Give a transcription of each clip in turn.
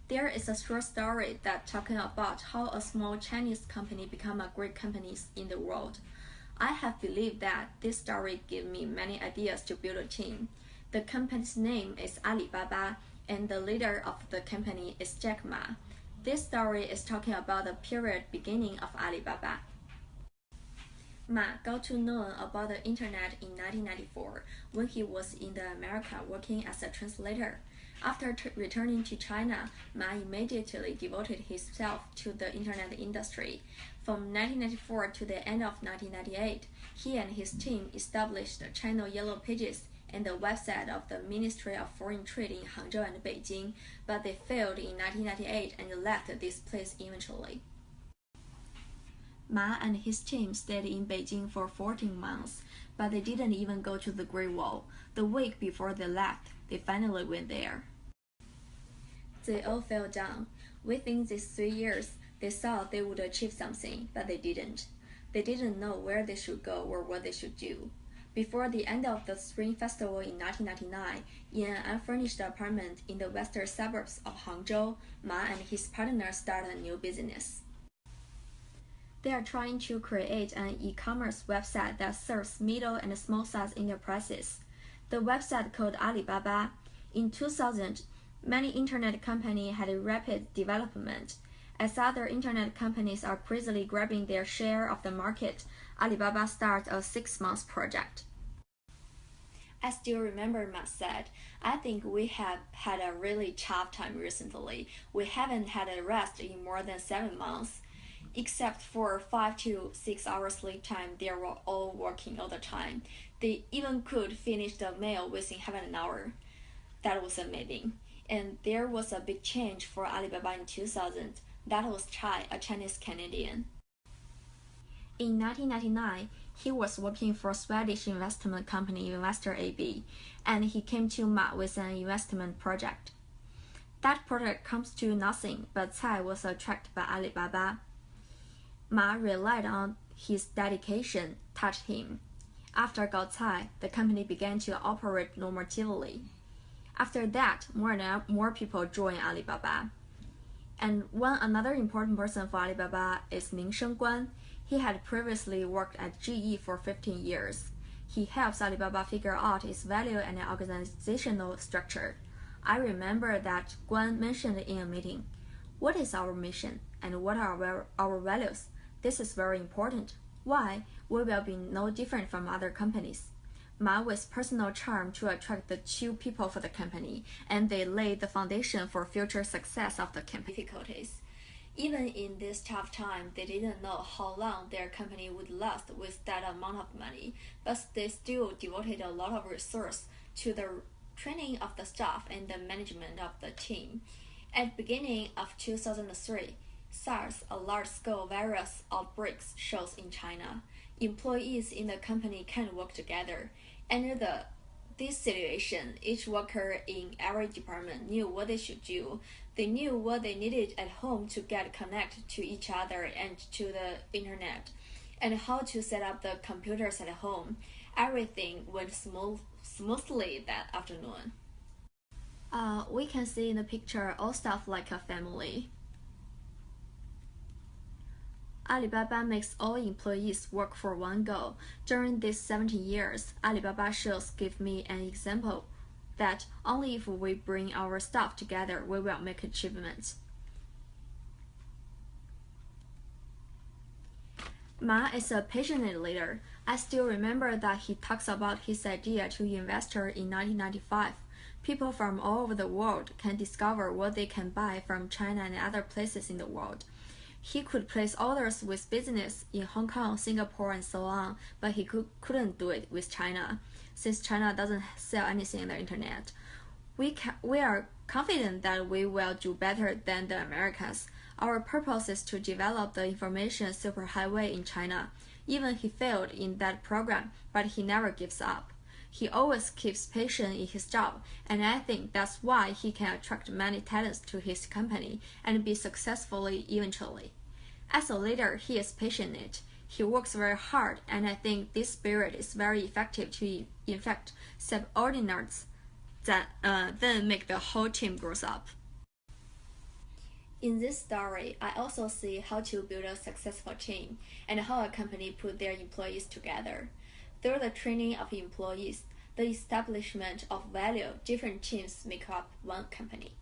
There is a short story that talking about how a small Chinese company become a great company in the world. I have believed that this story gave me many ideas to build a team. The company's name is Alibaba, and the leader of the company is Jack Ma. This story is talking about the period beginning of Alibaba. Ma got to know about the internet in 1994 when he was in America working as a translator. After returning to China, Ma immediately devoted himself to the internet industry. From 1994 to the end of 1998, he and his team established the China Yellow Pages and the website of the Ministry of Foreign Trade in Hangzhou and Beijing, but they failed in 1998 and left this place eventually. Ma and his team stayed in Beijing for 14 months, but they didn't even go to the Great Wall. The week before they left, they finally went there. They all fell down. Within these 3 years, they thought they would achieve something, but they didn't. They didn't know where they should go or what they should do. Before the end of the Spring Festival in 1999, in an unfurnished apartment in the western suburbs of Hangzhou, Ma and his partner started a new business. They are trying to create an e-commerce website that serves middle and small-sized enterprises. The website called Alibaba. In 2000, many internet companies had a rapid development. As other internet companies are crazily grabbing their share of the market, Alibaba started a 6-month project. I still remember Ma said, "I think we have had a really tough time recently. We haven't had a rest in more than 7 months. Except for 5 to 6 hours sleep time, they were all working all the time. They even could finish the mail within half an hour. That was amazing." And there was a big change for Alibaba in 2000. That was Chai, a Chinese Canadian. In 1999, he was working for Swedish investment company Investor AB, and he came to Ma with an investment project. That project comes to nothing, but Cai was attracted by Alibaba. Ma relied on his dedication, touched him. After Gao Cai, the company began to operate normatively. After that, more and more people joined Alibaba. And another important person for Alibaba is Mingsheng Guan. He had previously worked at GE for 15 years. He helps Alibaba figure out its value and organizational structure. I remember that Guan mentioned in a meeting, "What is our mission and what are our values? This is very important. Why? We will be no different from other companies." Ma with personal charm to attract the 2 people for the company, and they laid the foundation for future success of the company. Difficulties. Even in this tough time, they didn't know how long their company would last with that amount of money, but they still devoted a lot of resource to the training of the staff and the management of the team. At the beginning of 2003, SARS, a large-scale virus outbreak, shows in China. Employees in the company can't work together. Under this situation, each worker in every department knew what they should do. They knew what they needed at home to get connected to each other and to the internet, and how to set up the computers at home. Everything went smoothly that afternoon. We can see in the picture all stuff like a family. Alibaba makes all employees work for one goal. During these 17 years, Alibaba shows give me an example that only if we bring our staff together, we will make achievements. Ma is a passionate leader. I still remember that he talks about his idea to investors in 1995. People from all over the world can discover what they can buy from China and other places in the world. He could place orders with business in Hong Kong, Singapore, and so on, but he couldn't do it with China, since China doesn't sell anything on the internet. We are confident that we will do better than the Americans. Our purpose is to develop the information superhighway in China. Even he failed in that program, but he never gives up. He always keeps patient in his job, and I think that's why he can attract many talents to his company and be successful eventually. As a leader, he is passionate. He works very hard, and I think this spirit is very effective to infect subordinates that then make the whole team grow up. In this story, I also see how to build a successful team and how a company put their employees together. Through the training of employees, the establishment of value, different teams make up one company.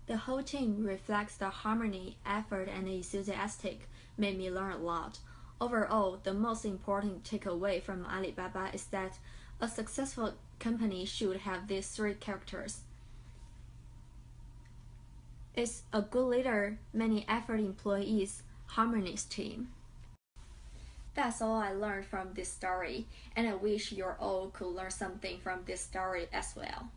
The whole team reflects the harmony, effort, and enthusiastic made me learn a lot. Overall, the most important takeaway from Alibaba is that a successful company should have these three characters. It's a good leader, many effort employees, harmonious team. That's all I learned from this story, and I wish you all could learn something from this story as well.